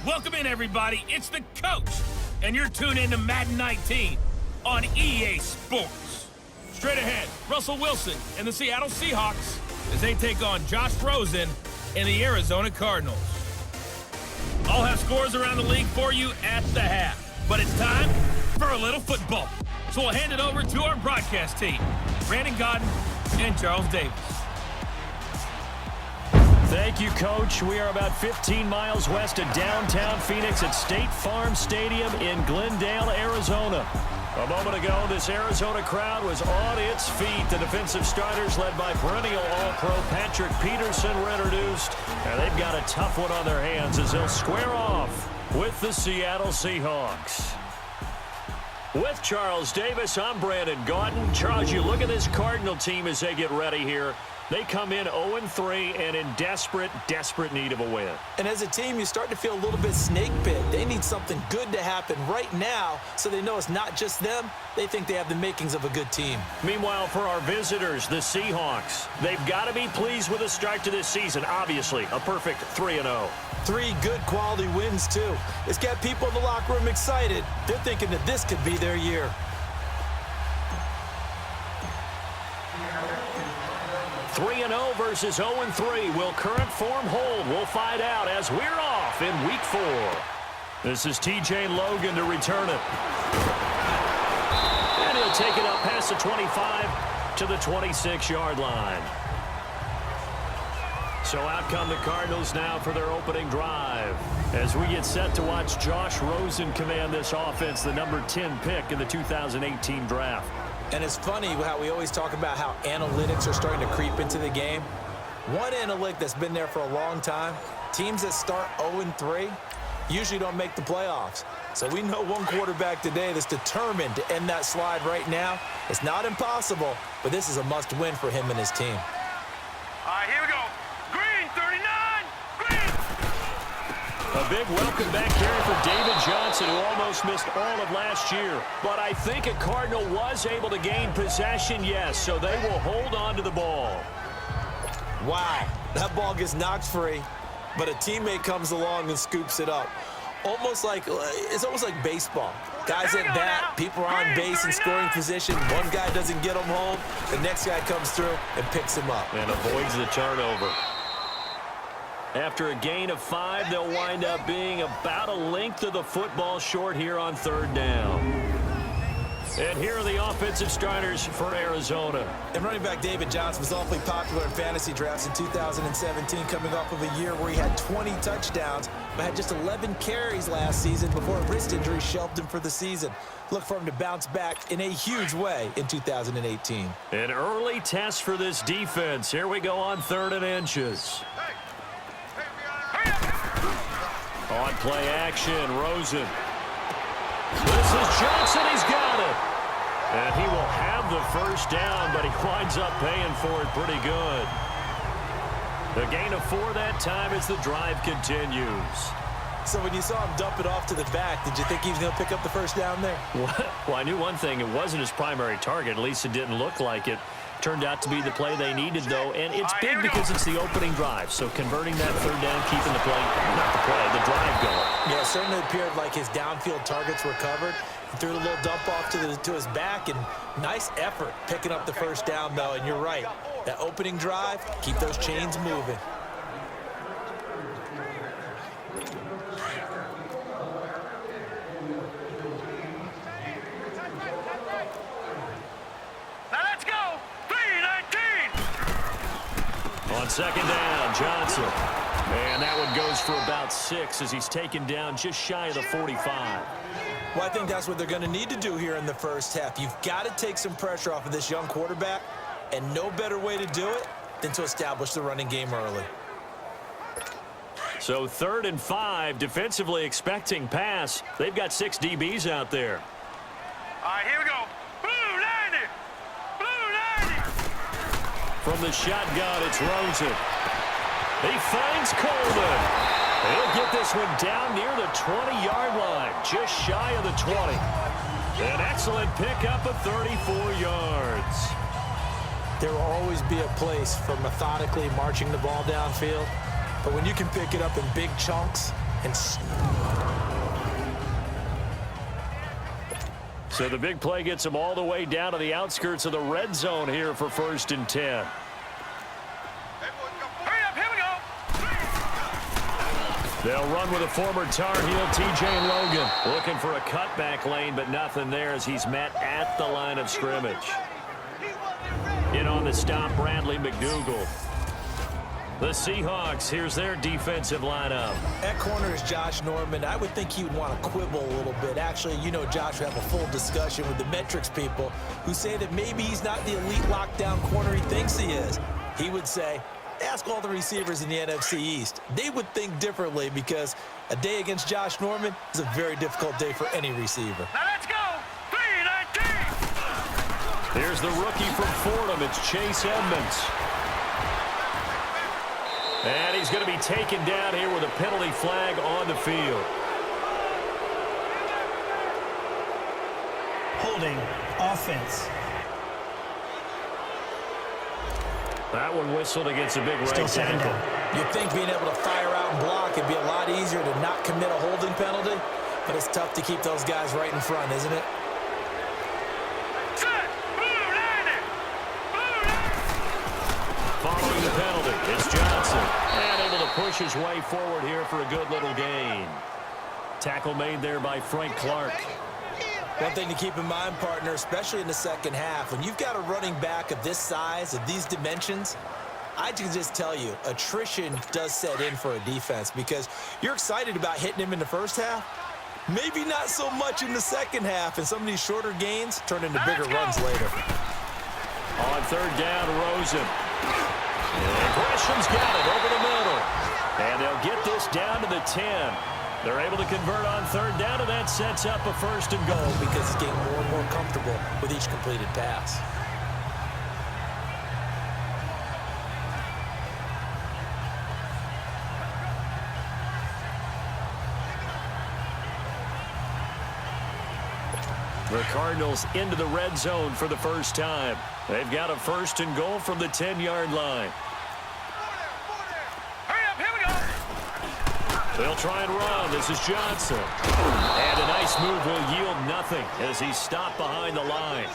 Welcome in, everybody. It's the coach, and you're tuned in to Madden 19 on EA Sports. Straight ahead, Russell Wilson and the Seattle Seahawks as they take on Josh Rosen and the Arizona Cardinals. I'll have scores around the league for you at the half, but it's time for a little football. So we'll hand it over to our broadcast team, Brandon Godden and Charles Davis. Thank you, Coach. We are about 15 miles west of downtown Phoenix at State Farm Stadium in Glendale, Arizona. A moment ago, this Arizona crowd was on its feet. The defensive starters, led by perennial All-Pro Patrick Peterson, were introduced. And they've got a tough one on their hands as they'll square off with the Seattle Seahawks. With Charles Davis, I'm Brandon Godden. Charles, you look at this Cardinal team as they get ready here. They come in 0-3 and in desperate need of a win. And as a team, you start to feel a little bit snake bit. They need something good to happen right now so they know it's not just them. They think they have the makings of a good team. Meanwhile, for our visitors, the Seahawks, they've got to be pleased with the start to this season. Obviously, a perfect 3-0. 3 good quality wins, too. It's got people in the locker room excited. They're thinking that this could be their year. 3-0 versus 0-3. Will current form hold? We'll find out as we're off in Week 4. This is TJ Logan to return it. And he'll take it up past the 25 to the 26-yard line. So out come the Cardinals now for their opening drive as we get set to watch Josh Rosen command this offense, the number 10 pick in the 2018 draft. And it's funny how we always talk about how analytics are starting to creep into the game. One analytic that's been there for a long time, teams that start 0-3 usually don't make the playoffs. So we know one quarterback today that's determined to end that slide right now. It's not impossible, but this is a must-win for him and his team. All right, here we go. Green, 39, green. A big welcome back here for David Johnson, who almost missed all of last year. But I think a Cardinal was able to gain possession, yes, so they will hold on to the ball. Wow, that ball gets knocked free, but a teammate comes along and scoops it up. It's almost like baseball. Guys at bat, people are on base in scoring position. One guy doesn't get him home, the next guy comes through and picks him up. And avoids the turnover. After a gain of 5, they'll wind up being about a length of the football short here on 3rd down. And here are the offensive starters for Arizona. And running back David Johnson was awfully popular in fantasy drafts in 2017, coming off of a year where he had 20 touchdowns, but had just 11 carries last season before a wrist injury shelved him for the season. Look for him to bounce back in a huge way in 2018. An early test for this defense. Here we go on 3rd and inches. On play action, Rosen. This is Johnson, he's got it. And he will have the first down, but he winds up paying for it pretty good. The gain of 4 that time as the drive continues. So when you saw him dump it off to the back, did you think he was going to pick up the first down there? Well, I knew one thing. It wasn't his primary target. At least it didn't look like it. Turned out to be the play they needed, though, and it's big because it's the opening drive. So converting that 3rd down, keeping the drive going. Yeah, it certainly appeared like his downfield targets were covered. He threw a little dump off to his back, and nice effort picking up the first down, though. And you're right, that opening drive, keep those chains moving. On 2nd down, Johnson. And that one goes for about 6 as he's taken down just shy of the 45. Well, I think that's what they're going to need to do here in the first half. You've got to take some pressure off of this young quarterback, and no better way to do it than to establish the running game early. So 3rd and 5, defensively expecting pass. They've got 6 DBs out there. All right, here we go. From the shotgun, it's Rosen. He finds Coleman. He'll get this one down near the 20-yard line, just shy of the 20. An excellent pickup of 34 yards. There will always be a place for methodically marching the ball downfield, but when you can pick it up in big chunks, And so the big play gets them all the way down to the outskirts of the red zone here for 1st and 10. Hurry up, here we go. They'll run with a former Tar Heel, TJ Logan. Looking for a cutback lane, but nothing there as he's met at the line of scrimmage. In on the stop, Bradley McDougal. The Seahawks, here's their defensive lineup. at corner is Josh Norman. I would think he would want to quibble a little bit. Actually, you know, Josh would have a full discussion with the metrics people who say that maybe he's not the elite lockdown corner he thinks he is. He would say, ask all the receivers in the NFC East. They would think differently because a day against Josh Norman is a very difficult day for any receiver. Now let's go. 3-19. Here's the rookie from Fordham. It's Chase Edmonds. And he's going to be taken down here with a penalty flag on the field. Holding offense. That one whistled against a big right tackle. You'd think being able to fire out and block would be a lot easier to not commit a holding penalty, but it's tough to keep those guys right in front, isn't it? Following the penalty, it's Johnson. And able to push his way forward here for a good little gain. Tackle made there by Frank Clark. One thing to keep in mind, partner, especially in the second half, when you've got a running back of this size, of these dimensions, I can just tell you, attrition does set in for a defense because you're excited about hitting him in the first half. Maybe not so much in the second half, and some of these shorter gains turn into bigger runs later. On third down, Rosen. And Gresham's got it over the middle. And they'll get this down to the 10. They're able to convert on third down, and that sets up a 1st and goal. Because he's getting more and more comfortable with each completed pass. The Cardinals into the red zone for the first time. They've got a 1st and goal from the 10-yard line. Hurry up, here we go. They'll try and run. This is Johnson. And a nice move will yield nothing as he's stopped behind the line.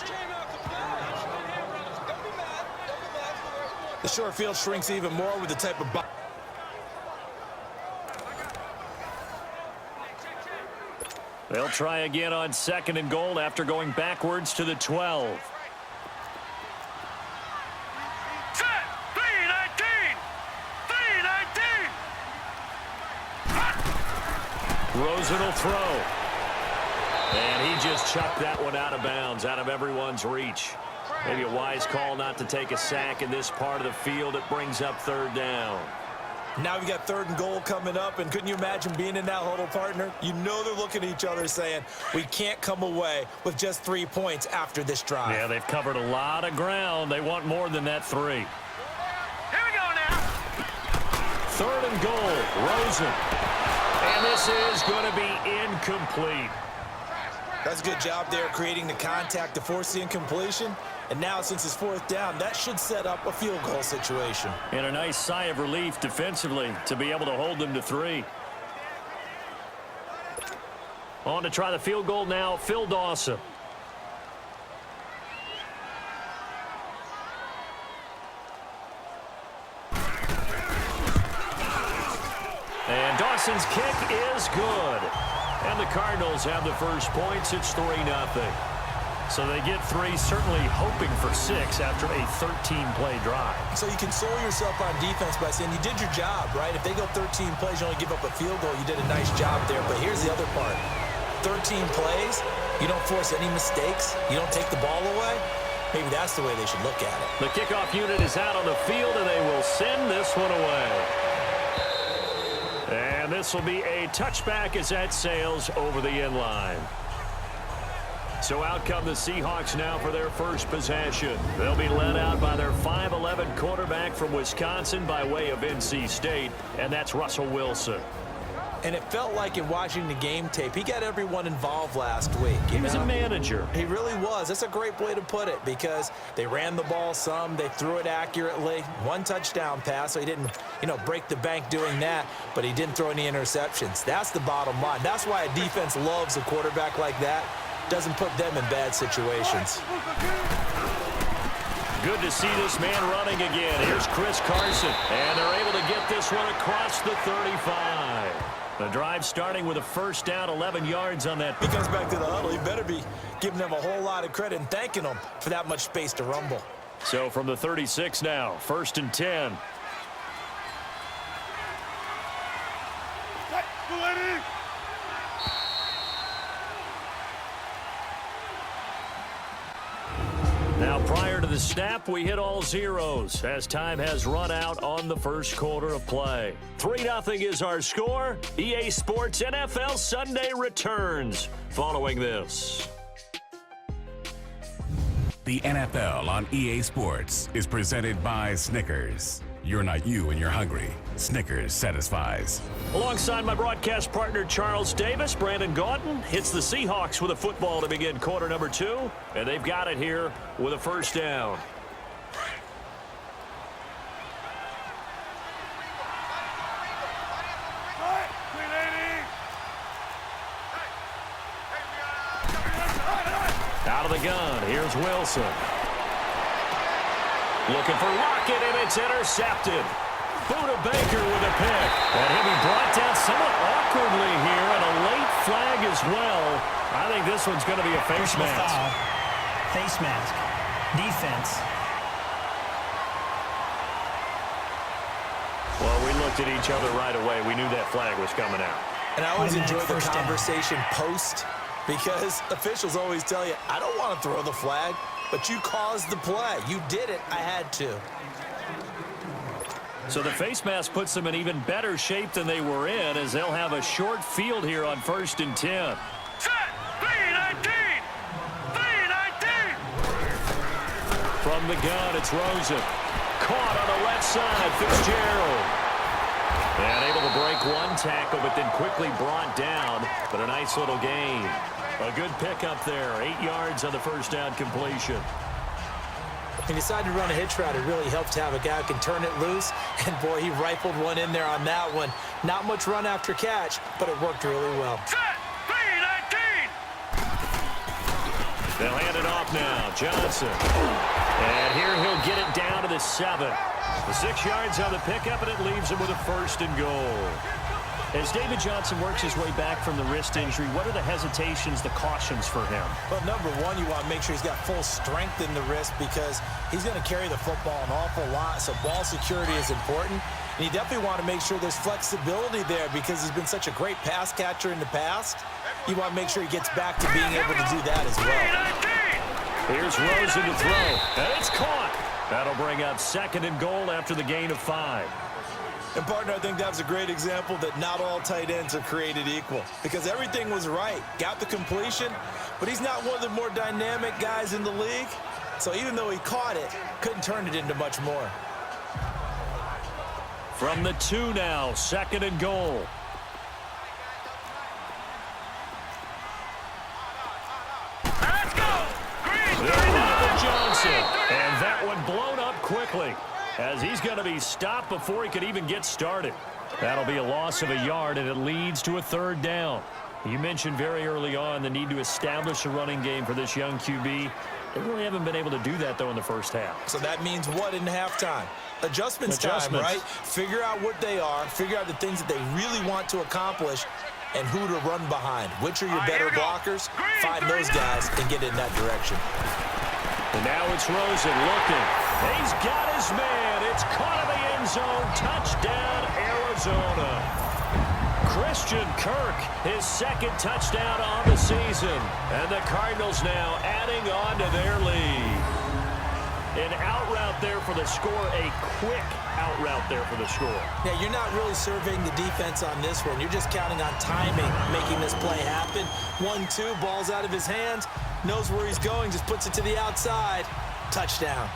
The short field shrinks even more with the type of... They'll try again on 2nd and goal after going backwards to the 12. Set. 3-19. 3-19. Rosen will throw. And he just chucked that one out of bounds, out of everyone's reach. Maybe a wise call not to take a sack in this part of the field. It brings up 3rd down. Now we got 3rd and goal coming up, and couldn't you imagine being in that huddle, partner? You know they're looking at each other saying, we can't come away with just 3 points after this drive. Yeah, they've covered a lot of ground. They want more than that 3. Here we go now. 3rd and goal, Rosen. And this is going to be incomplete. That's a good job there creating the contact to force the incompletion. And now, since it's 4th down, that should set up a field goal situation. And a nice sigh of relief defensively to be able to hold them to 3. On to try the field goal now, Phil Dawson. And Dawson's kick is good. And the Cardinals have the first points. It's 3-0. So they get 3, certainly hoping for 6 after a 13-play drive. So you console yourself on defense by saying you did your job, right? If they go 13 plays, you only give up a field goal, you did a nice job there. But here's the other part. 13 plays, you don't force any mistakes, you don't take the ball away. Maybe that's the way they should look at it. The kickoff unit is out on the field, and they will send this one away. And this will be a touchback as that sails over the end line. So out come the Seahawks now for their first possession. They'll be led out by their 5'11" quarterback from Wisconsin by way of NC State, and that's Russell Wilson. And it felt like in watching the game tape, he got everyone involved last week. He was a manager. He really was. That's a great way to put it because they ran the ball some, they threw it accurately. 1 touchdown pass, so he didn't, break the bank doing that. but he didn't throw any interceptions. That's the bottom line. That's why a defense loves a quarterback like that. Doesn't put them in bad situations. Good to see this man running again. Here's Chris Carson, and they're able to get this one across the 35. The drive starting with a first down, 11 yards on that. He comes back to the huddle. He better be giving them a whole lot of credit and thanking them for that much space to rumble. So from the 36 now, 1st and 10. Now, prior to the snap, we hit all zeros as time has run out on the first quarter of play. 3-0 is our score. EA Sports NFL Sunday returns following this. The NFL on EA Sports is presented by Snickers. You're not you when you're hungry. Snickers satisfies. Alongside my broadcast partner, Charles Davis, Brandon Gaunton hits the Seahawks with a football to begin quarter number 2, and they've got it here with a first down. Out of the gun, here's Wilson. Looking for Lockett, and it's intercepted. Buda Baker with a pick. And he'll be brought down somewhat awkwardly here, and a late flag as well. I think this one's going to be a face mask. Foul. Face mask. Defense. Well, we looked at each other right away. We knew that flag was coming out. And I always enjoy the First down. conversation post, because officials always tell you, I don't want to throw the flag, but you caused the play. You did it. I had to. So the face mask puts them in even better shape than they were in, as they'll have a short field here on 1st and 10. Set! 3-19! 3-19! From the gun, it's Rosen. Caught on the left side, Fitzgerald. And able to break one tackle, but then quickly brought down. But a nice little gain. A good pickup there. 8 yards on the first down completion. He decided to run a hitch route. It really helps to have a guy who can turn it loose. And, boy, he rifled one in there on that one. Not much run after catch, but it worked really well. Set! 3-19! They'll hand it off now. Johnson. And here he'll get it down to the 7. The 6 yards on the pickup, and it leaves him with a 1st and goal. As David Johnson works his way back from the wrist injury, what are the hesitations, the cautions for him? Well, number one, you want to make sure he's got full strength in the wrist, because he's going to carry the football an awful lot, so ball security is important. And you definitely want to make sure there's flexibility there, because he's been such a great pass catcher in the past. You want to make sure he gets back to being able to do that as well. Here's Rosen to throw, and it's caught. That'll bring up 2nd and goal after the gain of 5. And, partner, I think that was a great example that not all tight ends are created equal, because everything was right. Got the completion, but he's not one of the more dynamic guys in the league. So even though he caught it, couldn't turn it into much more. From the 2 now, 2nd and goal. Let's go! Green! Johnson, and that one blown up quickly, as he's going to be stopped before he could even get started. That'll be a loss of a yard, and it leads to a 3rd down. You mentioned very early on the need to establish a running game for this young QB. They really haven't been able to do that, though, in the first half. So that means what in halftime? Adjustments time, right? Figure out what they are, figure out the things that they really want to accomplish, and who to run behind. Which are your better blockers? Find those guys and get in that direction. And now it's Rosen looking. He's got his man. It's caught in the end zone. Touchdown, Arizona. Christian Kirk, his 2nd touchdown on the season. And the Cardinals now adding on to their lead. An out route there for the score, a quick out route there for the score. Yeah, you're not really surveying the defense on this one. You're just counting on timing, making this play happen. 1-2, ball's out of his hands. Knows where he's going, just puts it to the outside. Touchdown.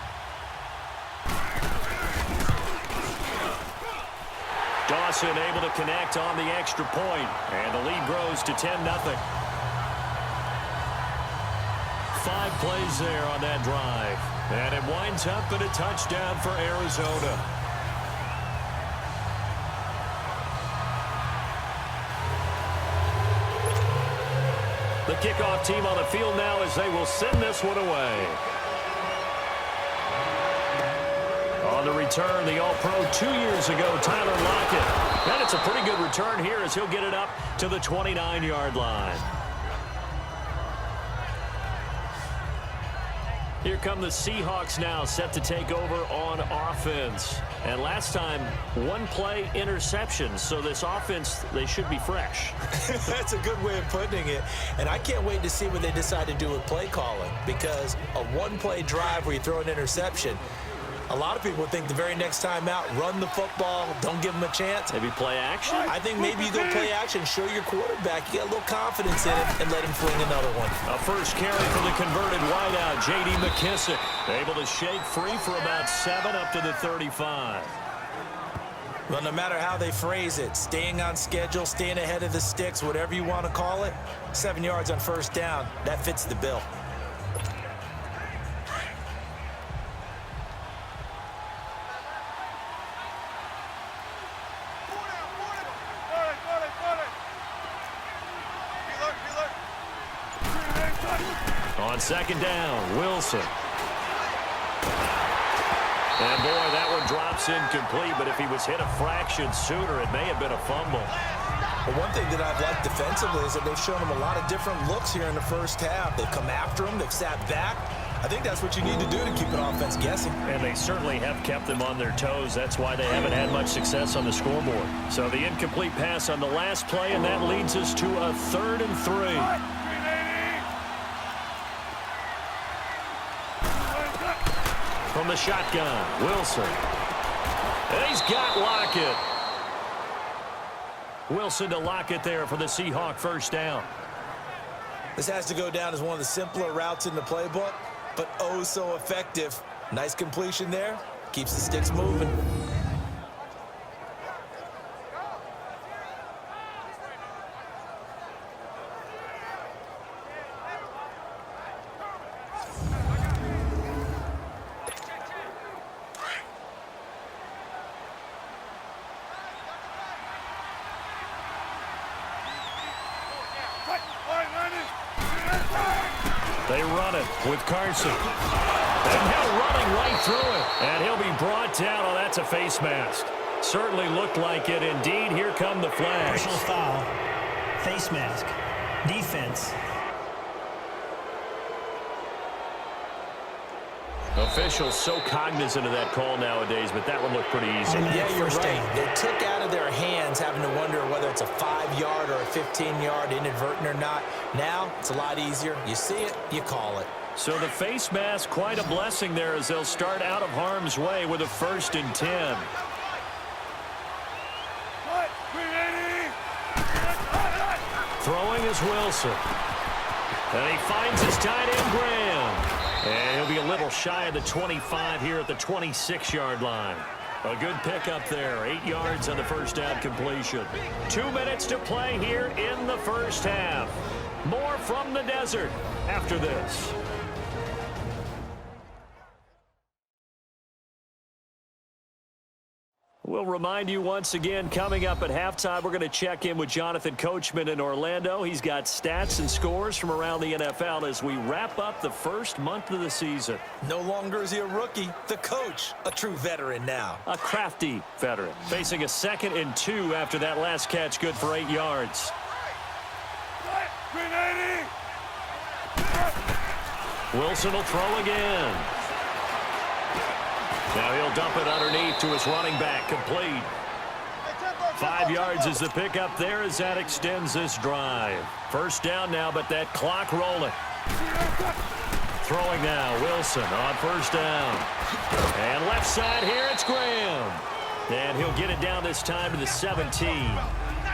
Dawson able to connect on the extra point, and the lead grows to 10-0. 5 plays there on that drive, and it winds up in a touchdown for Arizona. kickoff team on the field now as they will send this one away. On the return, the All-Pro 2 years ago, Tyler Lockett. And it's a pretty good return here as he'll get it up to the 29-yard line. Here come the Seahawks now, set to take over on offense. And last time, one-play interception. So this offense, they should be fresh. That's a good way of putting it. And I can't wait to see what they decide to do with play calling. Because a one-play drive where you throw an interception, a lot of people think the very next time out, run the football, don't give them a chance. Maybe play action? I think maybe you go play action, show your quarterback, you get a little confidence in it, and let him fling another one. A first carry for the converted wideout, J.D. McKissick. Able to shake free for about 7 up to the 35. Well, no matter how they phrase it, staying on schedule, staying ahead of the sticks, whatever you want to call it, 7 yards on first down, that fits the bill. On second down, Wilson. And boy, that one drops incomplete, but if he was hit a fraction sooner, it may have been a fumble. Well, one thing that I've liked defensively is that they've shown him a lot of different looks here in the first half. They've come after him, they've sat back. I think that's what you need to do to keep an offense guessing. And they certainly have kept them on their toes. That's why they haven't had much success on the scoreboard. So the incomplete pass on the last play, and that leads us to a 3rd and 3. From the shotgun, Wilson. And he's got Lockett. Wilson to Lockett there for the Seahawk first down. This has to go down as one of the simpler routes in the playbook, but oh so effective. Nice completion there. Keeps the sticks moving. They run it with Carson. And now running right through it. And he'll be brought down. Oh, that's a face mask. Certainly looked like it. Indeed, here come the flags. Personal foul. Face mask. Defense. Officials so cognizant of that call nowadays, but that one looked pretty easy. Yeah, you're right. They took out of their hands having to wonder whether it's a 5-yard or a 15-yard inadvertent or not. Now, it's a lot easier. You see it, you call it. So the face mask, quite a blessing there as they'll start out of harm's way with a 1st and 10. Throwing is Wilson. And he finds his tight end, Graham. And he'll be a little shy of the 25 here at the 26-yard line. A good pickup there. 8 yards on the first down completion. 2 minutes to play here in the first half. More from the desert after this. We'll remind you once again, coming up at halftime, we're going to check in with Jonathan Coachman in Orlando. He's got stats and scores from around the NFL as we wrap up the first month of the season. No longer is he a rookie. The coach, a true veteran now. A crafty veteran, facing a 2nd and 2 after that last catch, good for 8 yards. Wilson will throw again. Now he'll dump it underneath to his running back, complete. 5 yards is the pickup there as that extends this drive. First down now, but that clock rolling. Throwing now, Wilson on first down. And left side here, it's Graham. And he'll get it down this time to the 17.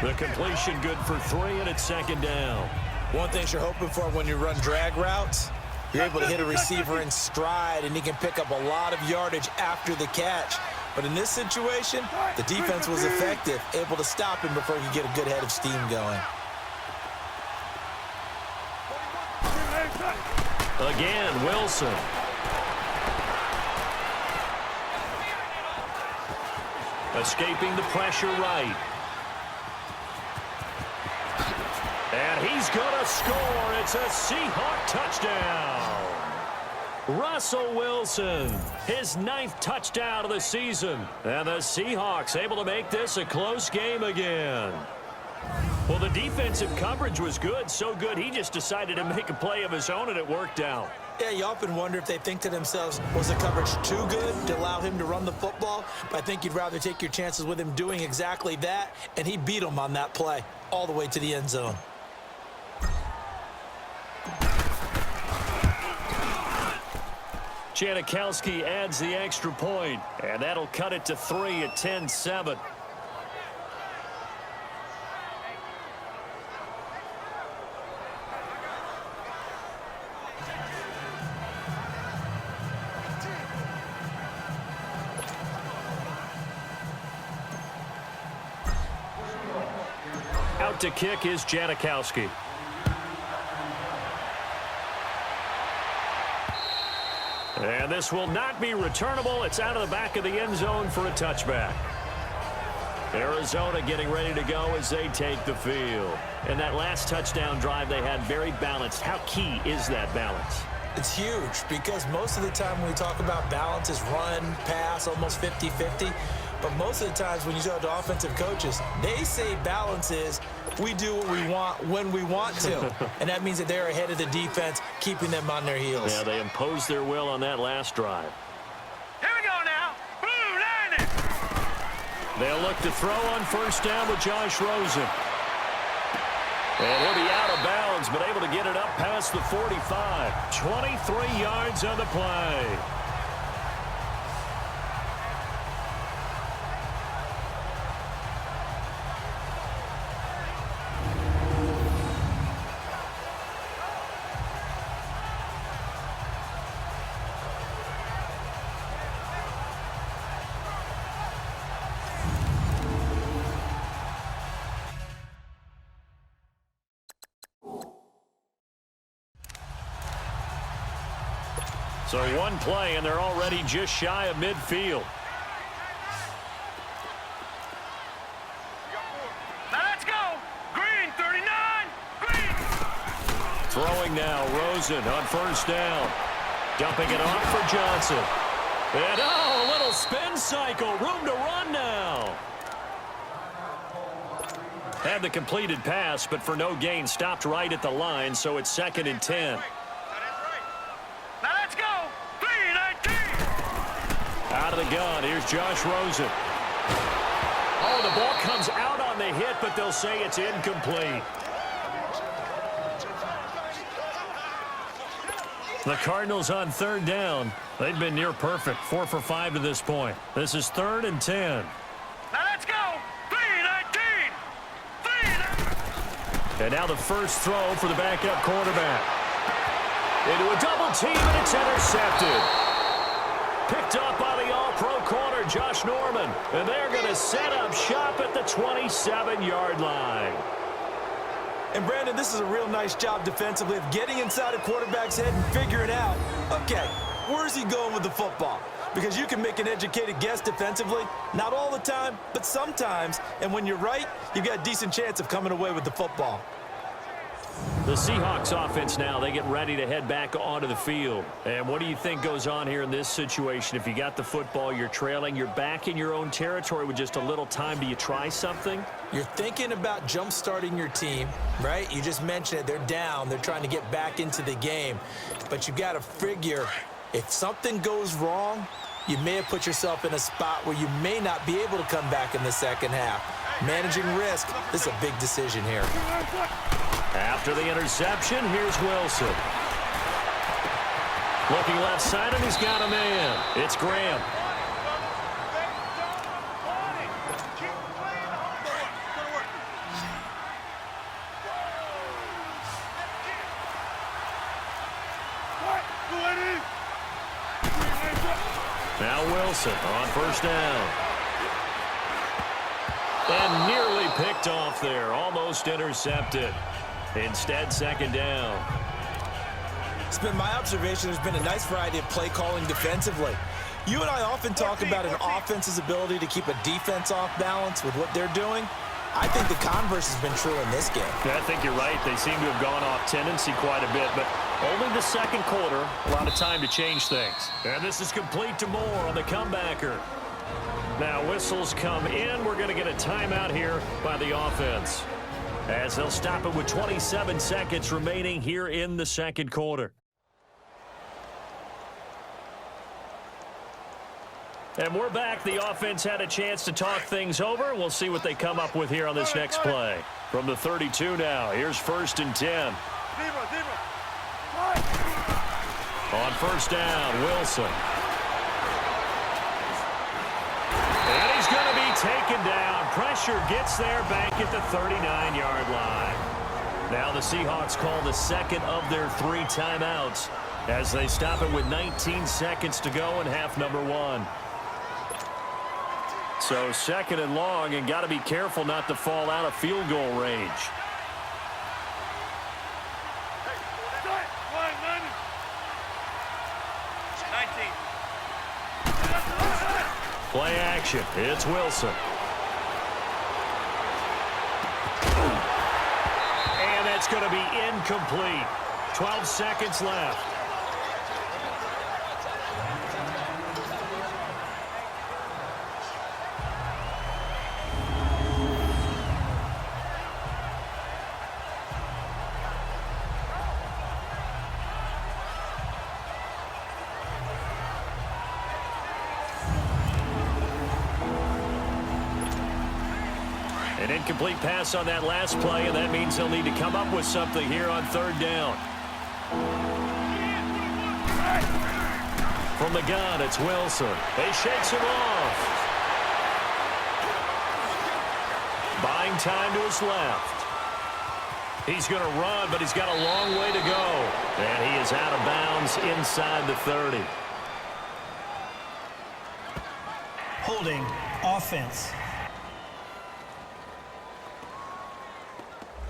The completion good for 3, and it's 2nd down. One thing you're hoping for when you run drag routes, you're able to hit a receiver in stride, and he can pick up a lot of yardage after the catch. But in this situation, the defense was effective, able to stop him before he could get a good head of steam going. Again, Wilson. Escaping the pressure right. And he's going to score. It's a Seahawk touchdown. Russell Wilson, his 9th touchdown of the season. And the Seahawks able to make this a close game again. Well, the defensive coverage was good, so good he just decided to make a play of his own, and it worked out. Yeah, you often wonder if they think to themselves, was the coverage too good to allow him to run the football? But I think you'd rather take your chances with him doing exactly that, and he beat him on that play all the way to the end zone. Janikowski adds the extra point, and that'll cut it to 3 at 10-7. Out to kick is Janikowski. And this will not be returnable. It's out of the back of the end zone for a touchback. Arizona getting ready to go as they take the field. And that last touchdown drive they had very balanced. How key is that balance? It's huge because most of the time when we talk about balance is run, pass, almost 50-50. But most of the times when you talk to offensive coaches, they say balance is we do what we want when we want to. And that means that they're ahead of the defense, keeping them on their heels. Yeah, they imposed their will on that last drive. Here we go now. Blue landing. They'll look to throw on first down with Josh Rosen. And he'll be out of bounds, but able to get it up past the 45. 23 yards on the play. So one play, and they're already just shy of midfield. Now let's go. Green, 39. Green. Throwing now, Rosen on first down. Dumping it off for Johnson. And, oh, a little spin cycle. Room to run now. Had the completed pass, but for no gain, stopped right at the line, so it's 2nd and 10. Now let's go. 319. Out of the gun, here's Josh Rosen. Oh, the ball comes out on the hit, but they'll say it's incomplete. The Cardinals on 3rd down. They've been near perfect, 4 for 5 to this point. This is 3rd and 10. Now let's go. 319. 319. And now the first throw for the backup quarterback. Into a double team, and it's intercepted. Picked up by the all-pro corner, Josh Norman. And they're going to set up shop at the 27-yard line. And, Brandon, this is a real nice job defensively of getting inside a quarterback's head and figuring out, okay, where's he going with the football? Because you can make an educated guess defensively, not all the time, but sometimes. And when you're right, you've got a decent chance of coming away with the football. The Seahawks offense now, they get ready to head back onto the field. And what do you think goes on here in this situation? If you got the football, you're trailing, you're back in your own territory with just a little time. Do you try something? You're thinking about jump-starting your team, right? You just mentioned it. They're down. They're trying to get back into the game. But you got to figure if something goes wrong, you may have put yourself in a spot where you may not be able to come back in the second half. Managing risk, this is a big decision here. After the interception, here's Wilson. Looking left side, and he's got a man. It's Graham. Now Wilson on first down. And nearly picked off there. Almost intercepted. Instead, 2nd down. It's been my observation there's been a nice variety of play calling defensively. You and I often talk about an offense's ability to keep a defense off balance with what they're doing. I think the converse has been true in this game. Yeah, I think you're right. They seem to have gone off tendency quite a bit, but only the second quarter, a lot of time to change things. And this is complete to Moore on the comebacker. Now whistles come in. We're going to get a timeout here by the offense, as they'll stop it with 27 seconds remaining here in the second quarter. And we're back. The offense had a chance to talk things over. We'll see what they come up with here on this next play. From the 32 now, here's 1st and 10. On 1st down, Wilson. And he's going to be taken down. Pressure gets there back at the 39-yard line. Now the Seahawks call the second of their 3 timeouts as they stop it with 19 seconds to go in half number 1. So 2nd and long, and got to be careful not to fall out of field goal range. Play action. It's Wilson. And that's going to be incomplete. 12 seconds left. An incomplete pass on that last play, and that means they'll need to come up with something here on 3rd down. From the gun, it's Wilson. He shakes him off. Buying time to his left. He's going to run, but he's got a long way to go. And he is out of bounds inside the 30. Holding offense.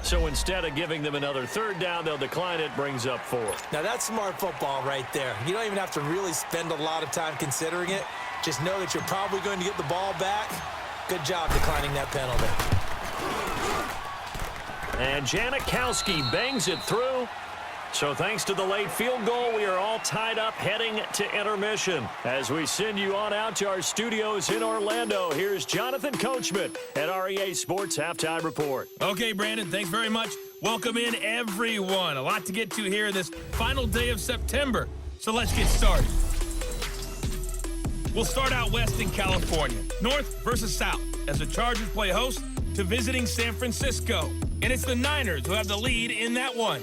So instead of giving them another 3rd down, they'll decline it, brings up 4th. Now that's smart football right there. You don't even have to really spend a lot of time considering it. Just know that you're probably going to get the ball back. Good job declining that penalty. And Janikowski bangs it through. So thanks to the late field goal, we are all tied up heading to intermission. As we send you on out to our studios in Orlando, here's Jonathan Coachman at REA Sports Halftime Report. Okay, Brandon, thanks very much. Welcome in, everyone. A lot to get to here this final day of September. So let's get started. We'll start out west in California, north versus south, as the Chargers play host to visiting San Francisco. And it's the Niners who have the lead in that one.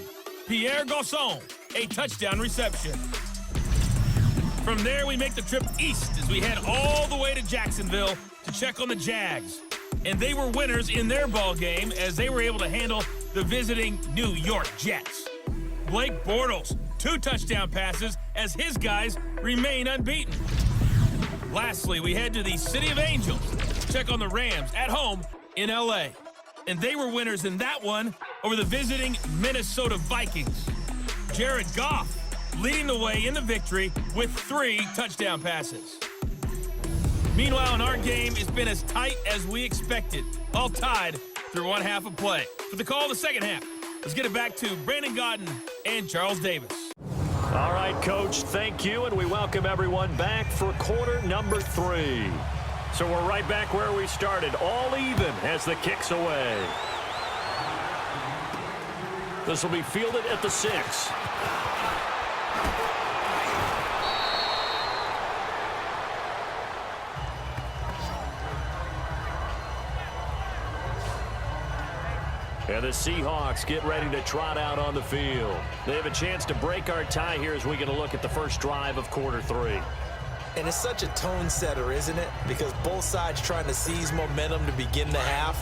Pierre Garçon, a touchdown reception. From there, we make the trip east as we head all the way to Jacksonville to check on the Jags. And they were winners in their ball game as they were able to handle the visiting New York Jets. Blake Bortles, 2 touchdown passes as his guys remain unbeaten. Lastly, we head to the City of Angels to check on the Rams at home in L.A. And they were winners in that one over the visiting Minnesota Vikings. Jared Goff leading the way in the victory with 3 touchdown passes. Meanwhile, in our game, it's been as tight as we expected, all tied through 1 half of play. For the call of the second half, let's get it back to Brandon Gaudin and Charles Davis. All right, Coach, thank you, and we welcome everyone back for quarter number 3. So we're right back where we started, all even as the kick's away. This will be fielded at the 6. And the Seahawks get ready to trot out on the field. They have a chance to break our tie here as we get a look at the first drive of quarter 3. And it's such a tone setter, isn't it? Because both sides trying to seize momentum to begin the half.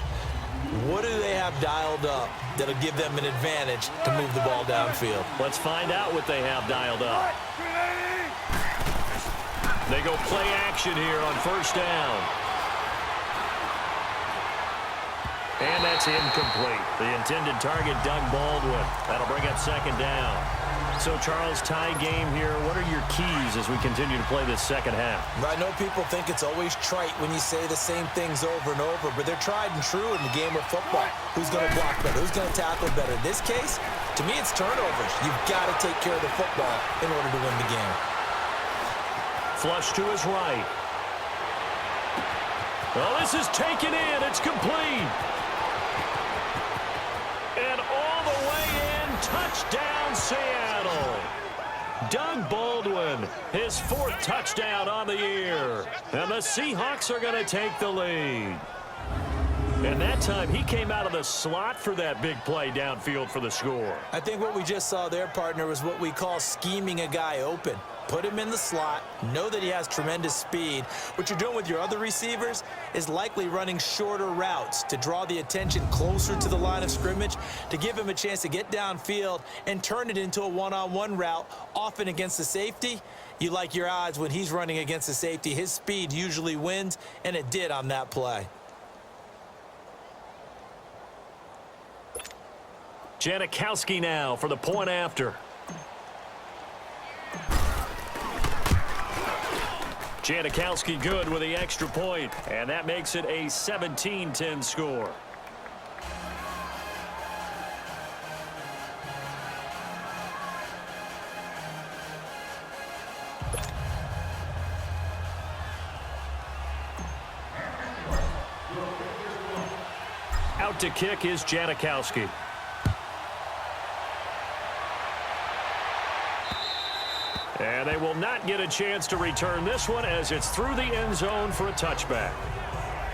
What do they have dialed up that'll give them an advantage to move the ball downfield? Let's find out what they have dialed up. They go play action here on 1st down. And that's incomplete. The intended target, Doug Baldwin. That'll bring up 2nd down. So, Charles, tie game here. What are your keys as we continue to play this second half? I know people think it's always trite when you say the same things over and over, but they're tried and true in the game of football. Who's going to block better? Who's going to tackle better? In this case, to me, it's turnovers. You've got to take care of the football in order to win the game. Flush to his right. Oh, this is taken in. It's complete. And all the way in. Touchdown, Seattle. Doug Baldwin, his 4th touchdown on the year. And the Seahawks are going to take the lead. And that time, he came out of the slot for that big play downfield for the score. I think what we just saw there, partner, was what we call scheming a guy open. Put him in the slot, know that he has tremendous speed. What you're doing with your other receivers is likely running shorter routes to draw the attention closer to the line of scrimmage, to give him a chance to get downfield and turn it into a one-on-one route, often against the safety. You like your odds when he's running against the safety. His speed usually wins, and it did on that play. Janikowski now for the point after. Janikowski good with the extra point, and that makes it a 17-10 score. Out to kick is Janikowski. And they will not get a chance to return this one as it's through the end zone for a touchback.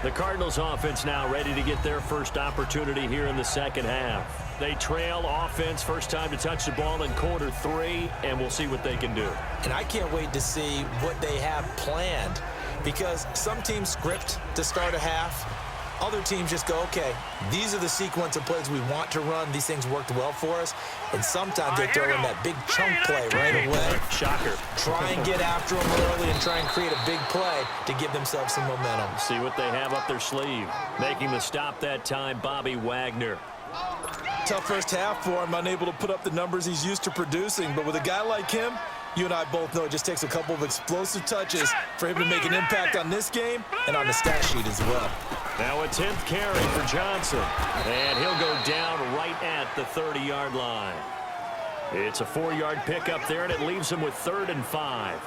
The Cardinals offense now ready to get their first opportunity here in the second half. They trail offense, first time to touch the ball in quarter 3, and we'll see what they can do. And I can't wait to see what they have planned, because some teams script to start a half. Other teams just go, okay, these are the sequence of plays we want to run. These things worked well for us. And sometimes they throw in that big chunk play right away. Shocker. Try and get after them early and try and create a big play to give themselves some momentum. See what they have up their sleeve. Making the stop that time, Bobby Wagner. Tough first half for him, unable to put up the numbers he's used to producing. But with a guy like him, you and I both know it just takes a couple of explosive touches for him to make an impact on this game and on the stat sheet as well. Now a 10th carry for Johnson. And he'll go down right at the 30-yard line. It's a 4-yard pickup there, and it leaves him with 3rd and 5.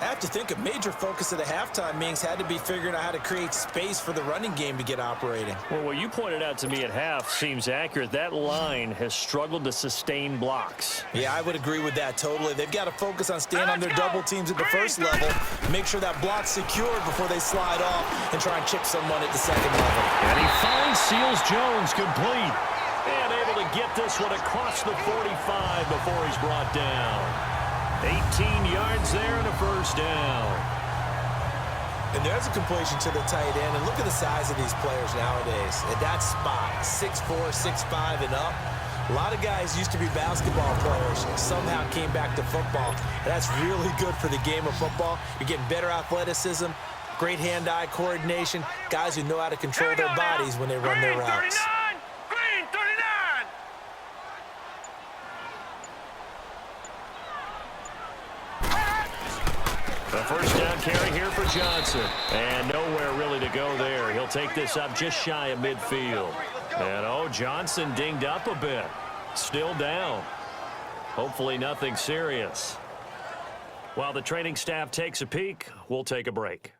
I have to think a major focus of the halftime meetings had to be figuring out how to create space for the running game to get operating. Well, what you pointed out to me at half seems accurate. That line has struggled to sustain blocks. Yeah, I would agree with that totally. They've got to focus on staying on their double teams at the first level, make sure that block's secured before they slide off and try and chip someone at the second level. And he finds Seals Jones complete. And able to get this one across the 45 before he's brought down. 18 yards there and a first down. And there's a completion to the tight end. And look at the size of these players nowadays. At that spot, 6'4", 6'5", and up. A lot of guys used to be basketball players, somehow came back to football. And that's really good for the game of football. You're getting better athleticism, great hand-eye coordination, guys who know how to control their bodies when they run their routes. Green 39! A first down carry here for Johnson. And nowhere really to go there. He'll take this up just shy of midfield. And, oh, Johnson dinged up a bit. Still down. Hopefully nothing serious. While the training staff takes a peek, we'll take a break.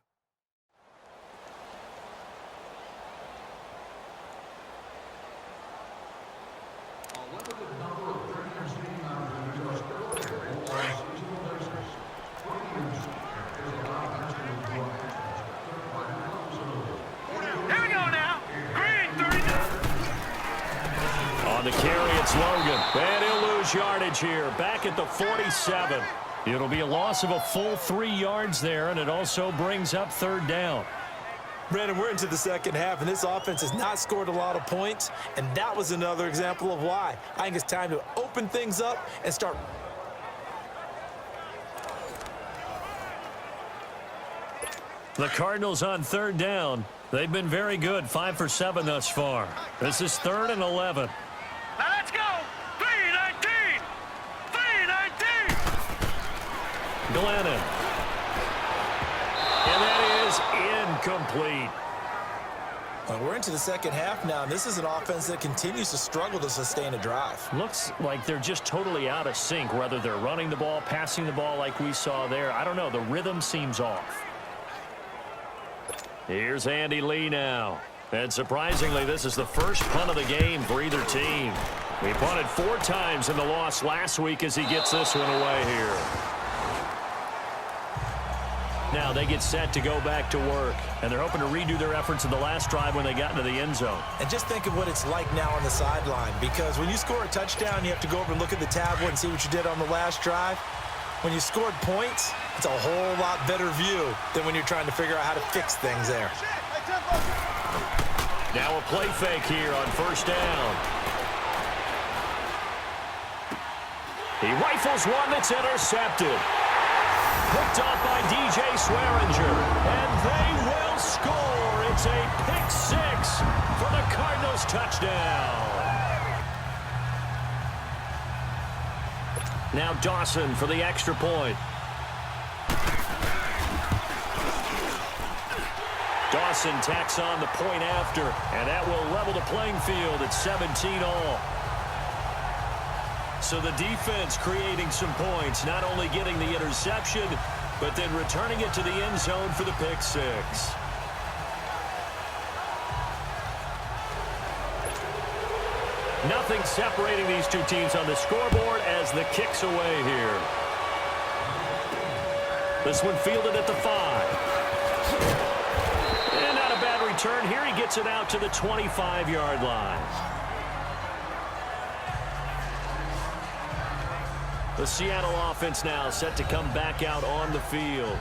On the carry, it's Logan. And he'll lose yardage here. Back at the 47. It'll be a loss of a full 3 yards there, and it also brings up 3rd down. Brandon, we're into the second half, and this offense has not scored a lot of points, and that was another example of why. I think it's time to open things up and start. The Cardinals on 3rd down. They've been very good, 5 for 7 thus far. This is 3rd and 11. Now let's go! 3-19! 3-19! Glennon. And that is incomplete. Well, we're into the second half now, and this is an offense that continues to struggle to sustain a drive. Looks like they're just totally out of sync, whether they're running the ball, passing the ball like we saw there. I don't know. The rhythm seems off. Here's Andy Lee now. And surprisingly, this is the first punt of the game for either team. He punted 4 times in the loss last week as he gets this one away here. Now they get set to go back to work, and they're hoping to redo their efforts in the last drive when they got into the end zone. And just think of what it's like now on the sideline, because when you score a touchdown, you have to go over and look at the tablet and see what you did on the last drive. When you scored points, it's a whole lot better view than when you're trying to figure out how to fix things there. Now a play fake here on first down. He rifles one that's intercepted. Picked off by DJ Swearinger, and they will score. It's a pick 6 for the Cardinals touchdown. Now Dawson for the extra point. Dawson tacks on the point after, and that will level the playing field at 17-all. So the defense creating some points, not only getting the interception, but then returning it to the end zone for the pick 6. Nothing separating these two teams on the scoreboard as the kick's away here. This one fielded at the 5. And not a bad return here. He gets it out to the 25-yard line. The Seattle offense now set to come back out on the field.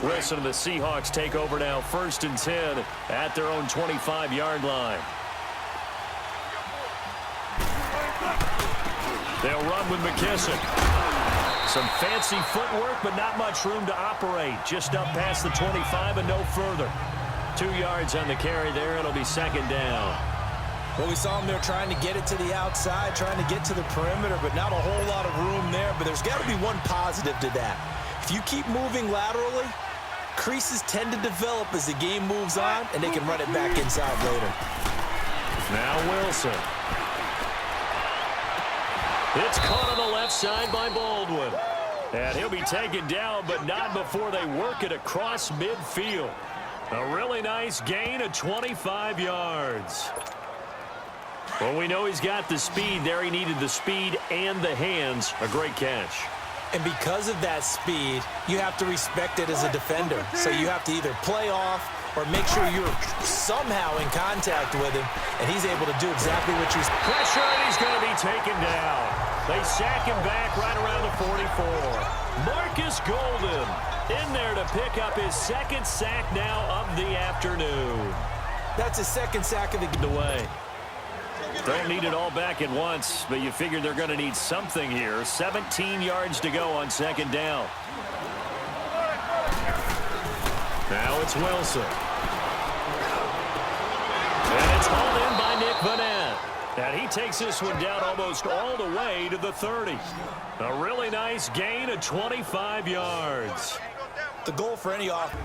Wilson and the Seahawks take over now, 1st and 10 at their own 25-yard line. They'll run with McKissick. Some fancy footwork, but not much room to operate. Just up past the 25 and no further. 2 yards on the carry there. It'll be second down. Well, we saw him there trying to get it to the outside, trying to get to the perimeter, but not a whole lot of room there. But there's got to be one positive to that. If you keep moving laterally, creases tend to develop as the game moves on, and they can run it back inside later. Now Wilson. It's caught on the left side by Baldwin. And he'll be taken down, but not before they work it across midfield. A really nice gain of 25 yards. Well, we know he's got the speed there. He needed the speed and the hands. A great catch. And because of that speed, you have to respect it as a defender. So you have to either play off or make sure you're somehow in contact with him, and he's able to do exactly what you're... Pressure, and he's going to be taken down. They sack him back right around the 44. Marcus Golden in there to pick up his 2nd sack now of the afternoon. That's his 2nd sack of the away. Don't need it all back at once, but you figure they're going to need something here. 17 yards to go on 2nd down. Now it's Wilson. And it's hauled in by Nick Vanette. And he takes this one down almost all the way to the 30. A really nice gain of 25 yards. The goal for any offense.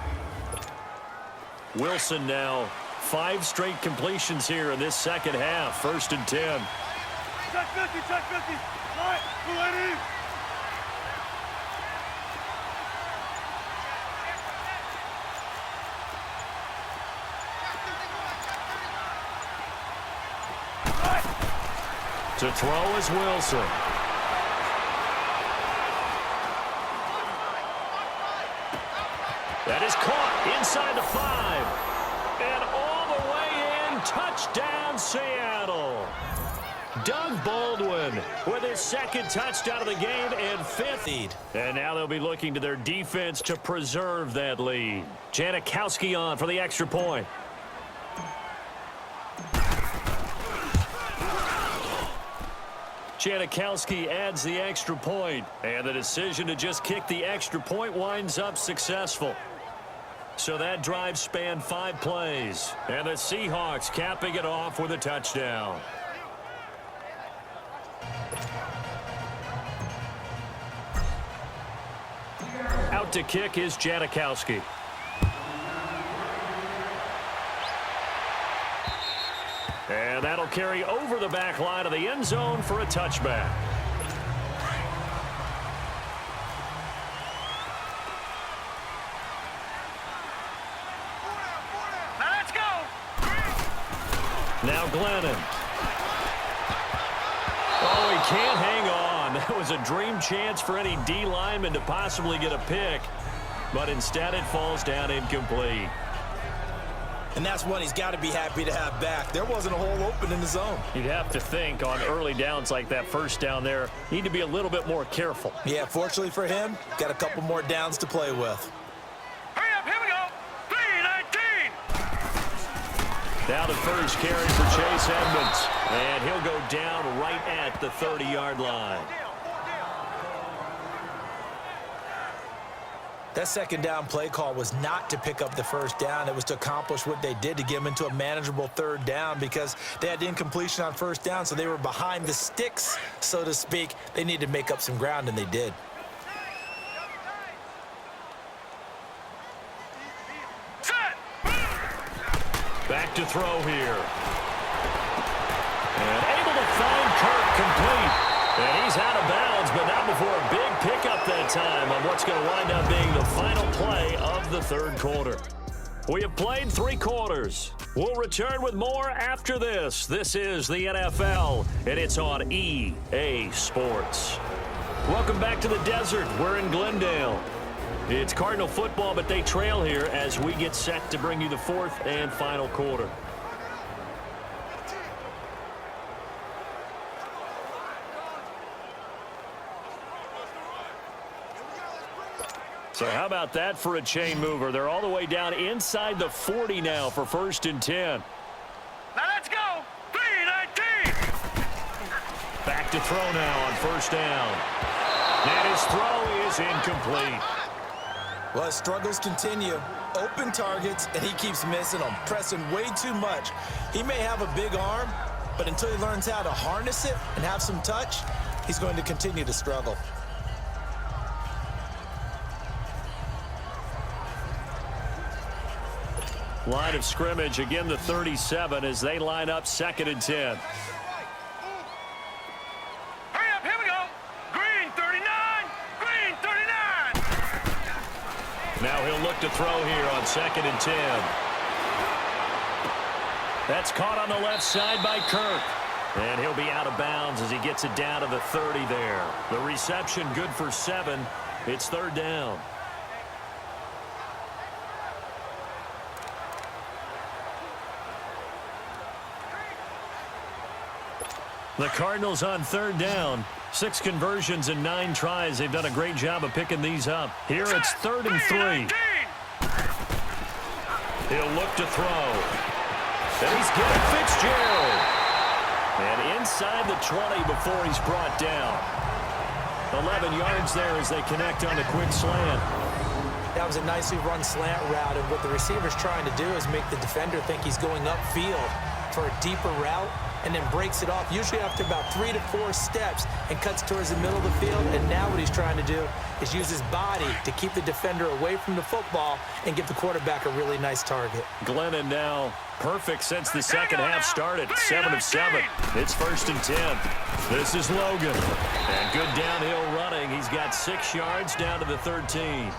Wilson now 5 straight completions here in this second half. 1st and 10. Check 50, check 50. All right, go right in. To throw is Wilson. That is caught inside the 5. And all the way in, touchdown Seattle. Doug Baldwin with his 2nd touchdown of the game and 5th lead. And now they'll be looking to their defense to preserve that lead. Janikowski on for the extra point. Janikowski adds the extra point, and the decision to just kick the extra point winds up successful. So that drive spanned 5 plays. And the Seahawks capping it off with a touchdown. Out to kick is Janikowski. And that'll carry over the back line of the end zone for a touchback. Now let's go. Now Glennon. Oh, he can't hang on. That was a dream chance for any D lineman to possibly get a pick. But instead it falls down incomplete. And that's one he's got to be happy to have back. There wasn't a hole open in the zone. You'd have to think on early downs like that first down there, need to be a little bit more careful. Yeah, fortunately for him, got a couple more downs to play with. Hurry up, here we go. 3-19. Now the first carry for Chase Edmonds. And he'll go down right at the 30-yard line. That second down play call was not to pick up the first down. It was to accomplish what they did to get them into a manageable third down because they had incompletion on first down, so they were behind the sticks, so to speak. They needed to make up some ground, and they did. Set. Back to throw here. And able to find Kirk complete. And he's out of bounds, but not before a big pickup that time on what's going to wind up being the final play of the third quarter. We have played 3 quarters. We'll return with more after this. This is the NFL, and it's on EA Sports. Welcome back to the desert. We're in Glendale. It's Cardinal football, but they trail here as we get set to bring you the 4th and final quarter. So how about that for a chain mover? They're all the way down inside the 40 now for 1st and 10. Now let's go. 3-19. Back to throw now on 1st down. And his throw is incomplete. Well, his struggles continue. Open targets, and he keeps missing them, pressing way too much. He may have a big arm, but until he learns how to harness it and have some touch, he's going to continue to struggle. Line of scrimmage, again the 37 as they line up 2nd and 10. Hurry up, here we go. Green 39. Green 39. Now he'll look to throw here on 2nd and 10. That's caught on the left side by Kirk. And he'll be out of bounds as he gets it down to the 30 there. The reception good for 7. It's 3rd down. The Cardinals on 3rd down. 6 conversions and 9 tries. They've done a great job of picking these up. Here it's 3rd and 3. He'll look to throw. And he's getting Fitzgerald. And inside the 20 before he's brought down. 11 yards there as they connect on a quick slant. That was a nicely run slant route, and what the receiver's trying to do is make the defender think he's going upfield for a deeper route, and then breaks it off, usually after about 3 to 4 steps, and cuts towards the middle of the field. And now what he's trying to do is use his body to keep the defender away from the football and give the quarterback a really nice target. Glennon now perfect since the second half started. 7 of 7. It's 1st and 10. This is Logan. And good downhill running. He's got 6 yards down to the 13.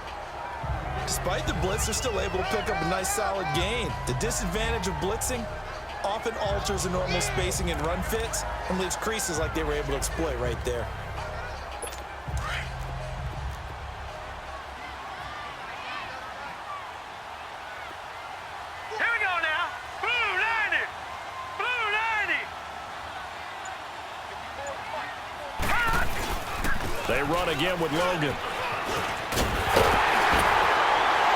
Despite the blitz, they're still able to pick up a nice solid gain. The disadvantage of blitzing often alters the normal spacing and run fits and leaves creases like they were able to exploit right there. Here we go now. Blue 90. Blue 90. They run again with Logan.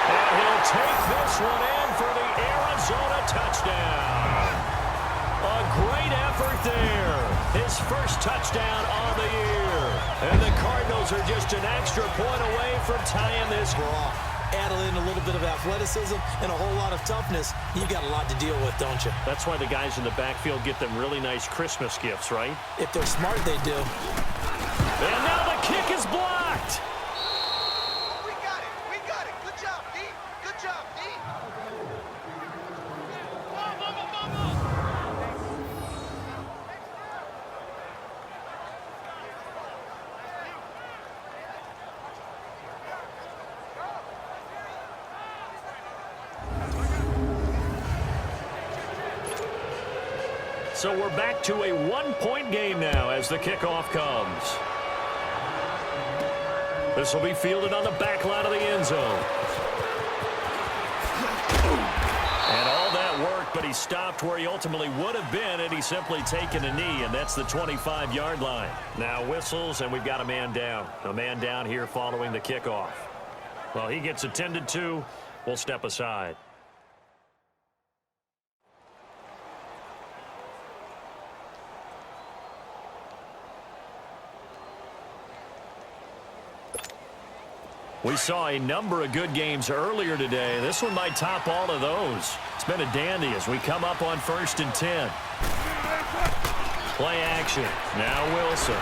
And he'll take this one in for the Arizona touchdown. A great effort there. His first touchdown on the year. And the Cardinals are just an extra point away from tying this ball. Add in a little bit of athleticism and a whole lot of toughness, you've got a lot to deal with, don't you? That's why the guys in the backfield get them really nice Christmas gifts, right? If they're smart, they do. And now the kick is blocked. We got it. We got it. Good job, D. Good job, D. So we're back to a one-point game now as the kickoff comes. This will be fielded on the back line of the end zone. And all that work, but he stopped where he ultimately would have been had he simply taken a knee, and that's the 25-yard line. Now whistles, and we've got a man down. A man down here following the kickoff. Well, he gets attended to. We'll step aside. We saw a number of good games earlier today. This one might top all of those. It's been a dandy as we come up on 1st and 10. Play action. Now Wilson.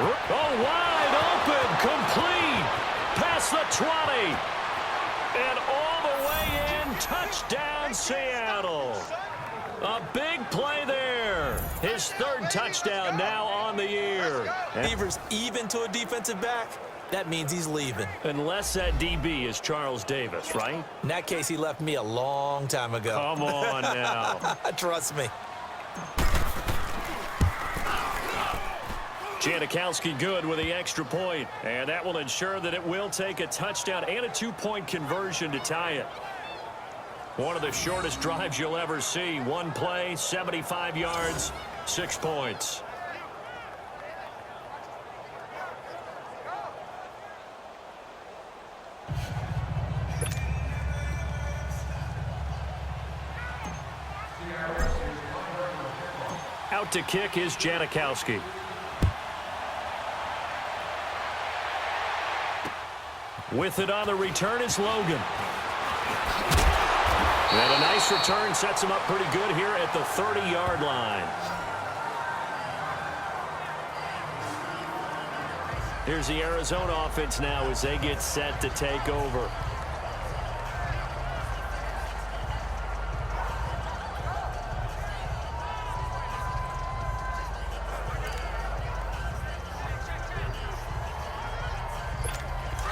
Oh, wide open. Complete. Past the 20. And all the way in. Touchdown, Seattle. A big play there. His 3rd touchdown now on the year. Beavers even to a defensive back. That means he's leaving. Unless that DB is Charles Davis, right? In that case, he left me a long time ago. Come on now. Trust me. Janikowski good with the extra point. And that will ensure that it will take a touchdown and a 2-point conversion to tie it. One of the shortest drives you'll ever see. One play, 75 yards, 6 points. Out to kick is Janikowski. With it on the return is Logan. And a nice return sets him up pretty good here at the 30-yard line. Here's the Arizona offense now as they get set to take over.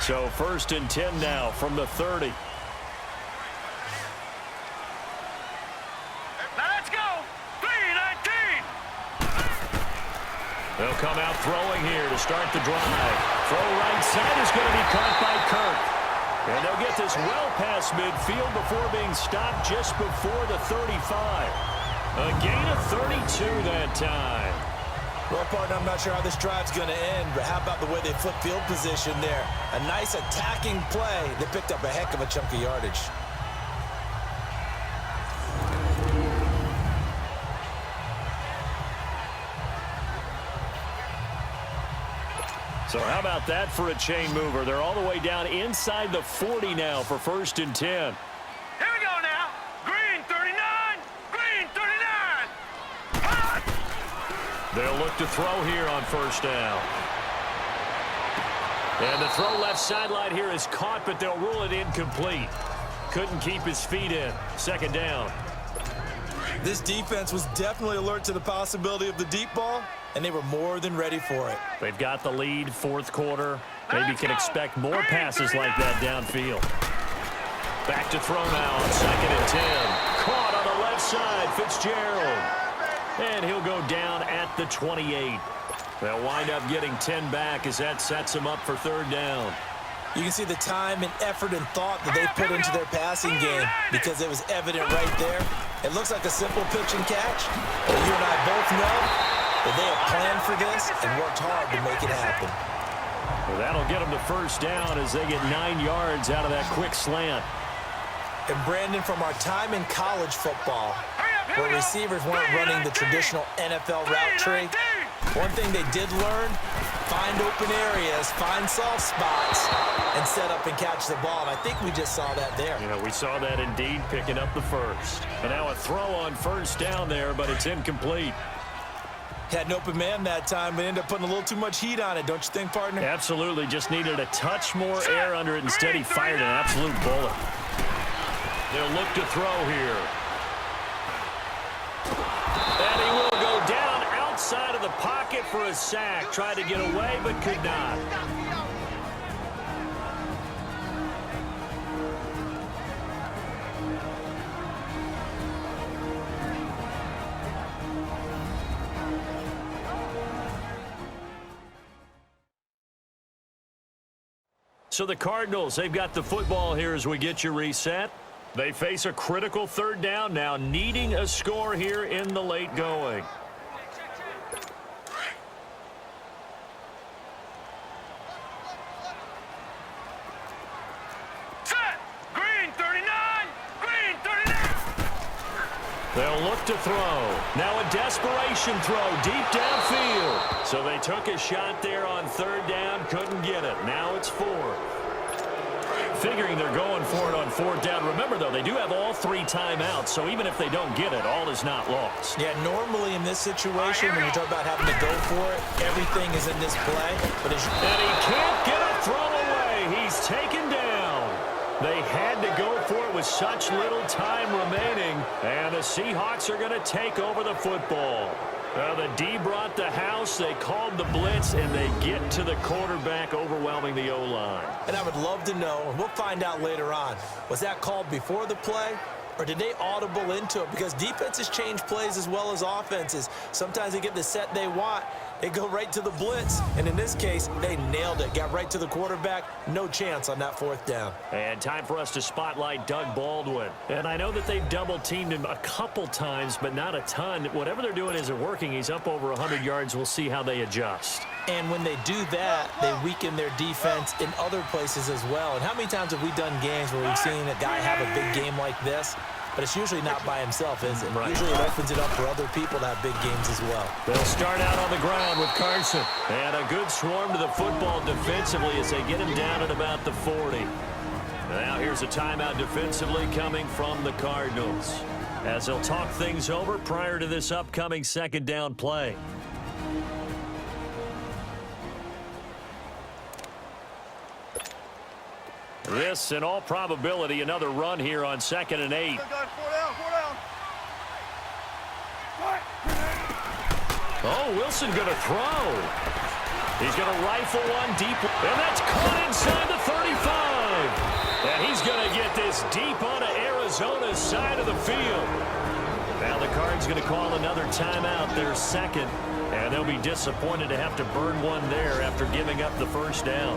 So 1st and 10 now from the 30. They'll come out throwing here to start the drive. Throw right side is going to be caught by Kirk. And they'll get this well past midfield before being stopped just before the 35. A gain of 32 that time. Well, partner, I'm not sure how this drive's going to end, but how about the way they flip field position there? A nice attacking play that picked up a heck of a chunk of yardage. So how about that for a chain mover? They're all the way down inside the 40 now for 1st and 10. Here we go now. Green 39. Green 39. Hot. They'll look to throw here on 1st down. And the throw left sideline here is caught, but they'll rule it incomplete. Couldn't keep his feet in. 2nd down. This defense was definitely alert to the possibility of the deep ball, and they were more than ready for it. They've got the lead, 4th quarter. Maybe can expect more passes like that downfield. Back to throw now on 2nd and 10. Caught on the left side, Fitzgerald. And he'll go down at the 28. They'll wind up getting 10 back as that sets him up for 3rd down. You can see the time and effort and thought that they put into their passing game because it was evident right there. It looks like a simple pitch and catch, but you and I both know that they have planned for this and worked hard to make it happen. Well, that'll get them to 1st down as they get 9 yards out of that quick slant. And Brandon, from our time in college football, where receivers weren't running the traditional NFL route tree, One thing they did learn, find open areas, find soft spots, and set up and catch the ball. And I think we just saw that there. You know, we saw that indeed, picking up the first. And now a throw on first down there, but it's incomplete. Had an open man that time, but ended up putting a little too much heat on it, don't you think, partner? Absolutely. Just needed a touch more air under it. Instead, he fired an absolute bullet. They'll look to throw here. And he will go down outside of the pocket for a sack. Tried to get away, but could not. So the Cardinals, they've got the football here as we get you reset. They face a critical third down now, needing a score here in the late going. Set! Green 39! Green 39! They'll look to throw. Now a desperation throw deep downfield. So they took a shot there on third down, couldn't get it. Now it's 4. Figuring they're going for it on fourth down. Remember, though, they do have all 3 timeouts, so even if they don't get it, all is not lost. Yeah, normally in this situation, when you talk about having to go for it, everything is in this play. But as and he can't get a throw away. He's taken down. They had to go for it with such little time remaining, and the Seahawks are going to take over the football. The D brought the house, they called the blitz, and they get to the quarterback, overwhelming the O-line. And I would love to know, and we'll find out later on, was that called before the play, or did they audible into it? Because defenses change plays as well as offenses. Sometimes they get the set they want. They go right to the blitz, and in this case, they nailed it. Got right to the quarterback. No chance on that fourth down. And time for us to spotlight Doug Baldwin. And I know that they've double-teamed him a couple times, but not a ton. Whatever they're doing isn't working. He's up over 100 yards. We'll see how they adjust. And when they do that, they weaken their defense in other places as well. And how many times have we done games where we've seen a guy have a big game like this? But it's usually not by himself, is it? Right. Usually it opens it up for other people to have big games as well. They'll start out on the ground with Carson. And a good swarm to the football defensively as they get him down at about the 40. Now here's a timeout defensively coming from the Cardinals, as they'll talk things over prior to this upcoming second down play. This, in all probability, another run here on 2nd and 8. Oh, Wilson going to throw. He's going to rifle one deep, and that's caught inside the 35. And he's going to get this deep onto Arizona's side of the field. Now the Cards going to call another timeout, their second, and they'll be disappointed to have to burn one there after giving up the first down.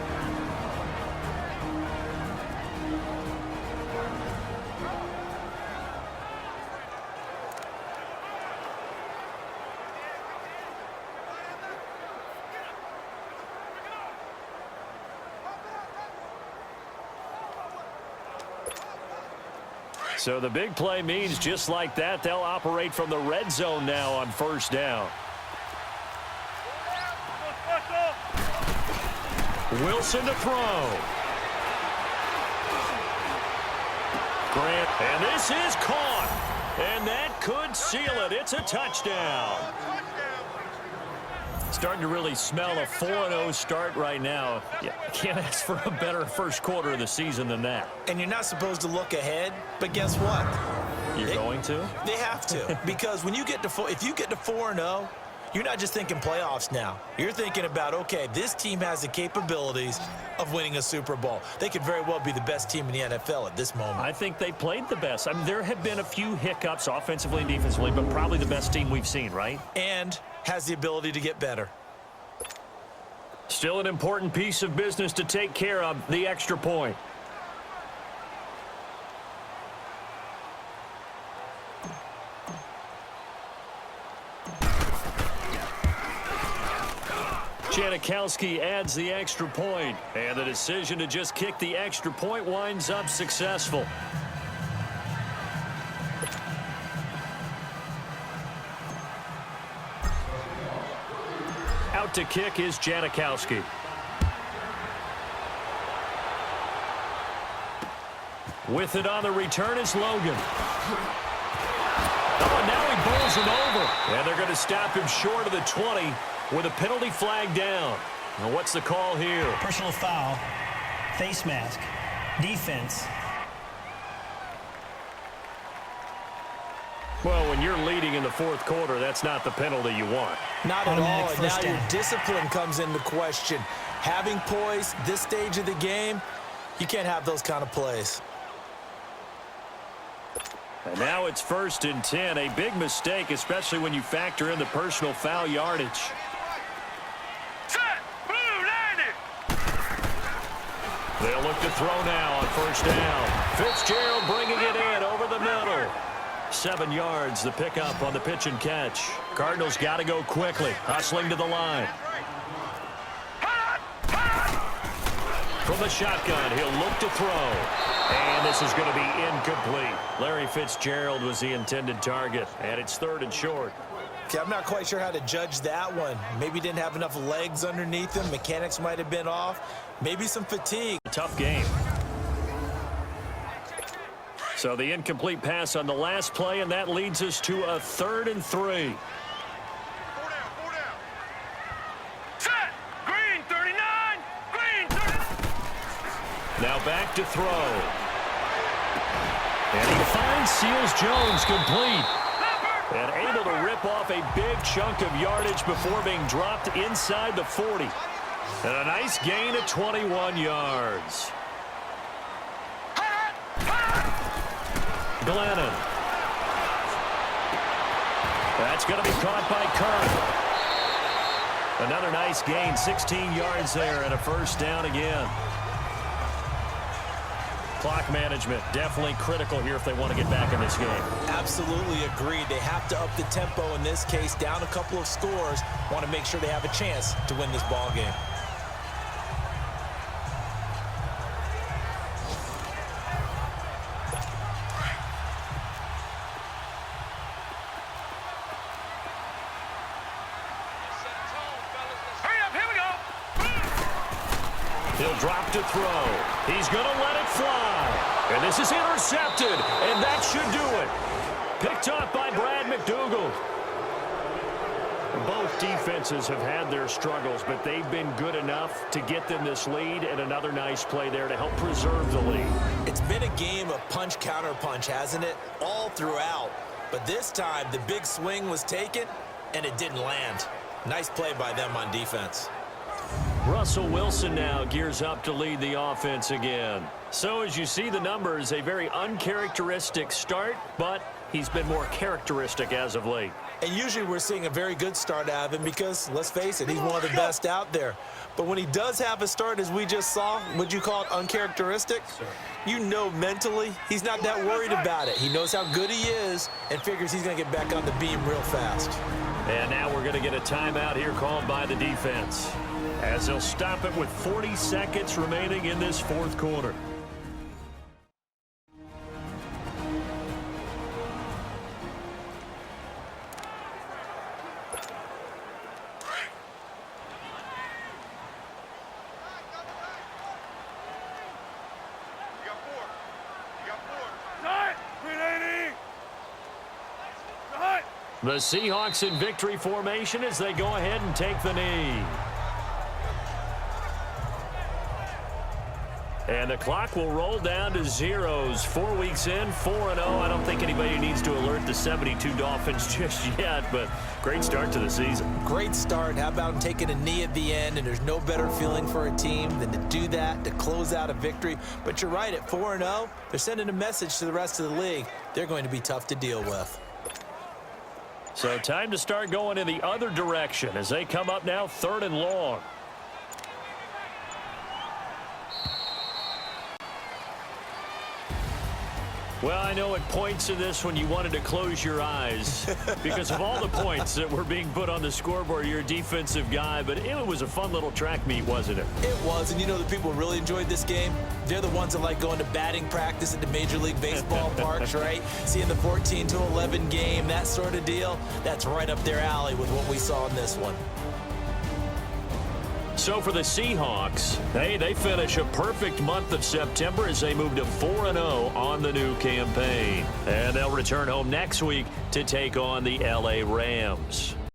So the big play means just like that, they'll operate from the red zone now on first down. Wilson to throw. Grant, and this is caught. And that could seal it. It's a touchdown. Starting to really smell a 4-0 start right now. Yeah, can't ask for a better first quarter of the season than that. And you're not supposed to look ahead, but guess what? You're going to? They have to, because when you get to if you get to 4-0, you're not just thinking playoffs now. You're thinking about, okay, this team has the capabilities of winning a Super Bowl. They could very well be the best team in the NFL at this moment. I think they played the best. I mean, there have been a few hiccups offensively and defensively, but probably the best team we've seen, right? And has the ability to get better. Still an important piece of business to take care of, the extra point. Janikowski adds the extra point, and the decision to just kick the extra point winds up successful. to kick is Janikowski. With it on the return is Logan. Oh, and now he bowls him over. And they're going to stop him short of the 20 with a penalty flag down. Now what's the call here? Personal foul. Face mask. Defense. Well, when you're leading in the fourth quarter, that's not the penalty you want. Not at all, Automatic and now first your down. discipline comes into question. Having poise this stage of the game, you can't have those kind of plays. And now it's 1st and 10. A big mistake, especially when you factor in the personal foul yardage. Set. Blue landed. They'll look to throw now on 1st down. Fitzgerald bringing it in over the middle. 7 yards, the pickup on the pitch and catch. Cardinals got to go quickly, hustling to the line. From the shotgun, he'll look to throw. And this is going to be incomplete. Larry Fitzgerald was the intended target, and it's 3rd and short. Okay, I'm not quite sure how to judge that one. Maybe didn't have enough legs underneath him. Mechanics might have been off. Maybe some fatigue. Tough game. So the incomplete pass on the last play, and that leads us to a 3rd and 3. 4 down. Set. Green 39. Green 39. Now back to throw. And he finds Seals-Jones complete. And able to rip off a big chunk of yardage before being dropped inside the 40. And a nice gain of 21 yards. Glennon. That's going to be caught by Kirk. Another nice gain, 16 yards there, and a 1st down again. Clock management, definitely critical here if they want to get back in this game. Absolutely agreed. They have to up the tempo in this case, down a couple of scores. Want to make sure they have a chance to win this ball game. Hurry up. Here we go. He'll drop to throw. He's going to let it fly. And this is intercepted, and that should do it. Picked off by Brad McDougal. Both defenses have had their struggles, but they've been good enough to get them this lead, and another nice play there to help preserve the lead. It's been a game of punch-counter-punch, hasn't it? All throughout. But this time, the big swing was taken, and it didn't land. Nice play by them on defense. Russell Wilson now gears up to lead the offense again. So as you see the numbers, a very uncharacteristic start, but he's been more characteristic as of late. And usually we're seeing a very good start out of him because, let's face it, he's one of the best out there. But when he does have a start, as we just saw, would you call it uncharacteristic? You know mentally he's not that worried about it. He knows how good he is and figures he's going to get back on the beam real fast. And now we're going to get a timeout here called by the defense, as they'll stop it with 40 seconds remaining in this 4th quarter. The Seahawks in victory formation as they go ahead and take the knee. And the clock will roll down to zeros. 4 weeks in, 4-0. I don't think anybody needs to alert the 72 Dolphins just yet, but great start to the season. Great start. How about taking a knee at the end? And there's no better feeling for a team than to do that, to close out a victory. But you're right, at 4-0, they're sending a message to the rest of the league. They're going to be tough to deal with. So time to start going in the other direction as they come up now 3rd and long. Well, I know at points in this when you wanted to close your eyes because of all the points that were being put on the scoreboard. You're a defensive guy, but it was a fun little track meet, wasn't it? It was, and you know the people really enjoyed this game? They're the ones that like going to batting practice at the Major League Baseball parks, right? Seeing the 14-11 game, that sort of deal. That's right up their alley with what we saw in this one. So for the Seahawks, hey, they finish a perfect month of September as they move to 4-0 on the new campaign. And they'll return home next week to take on the LA Rams.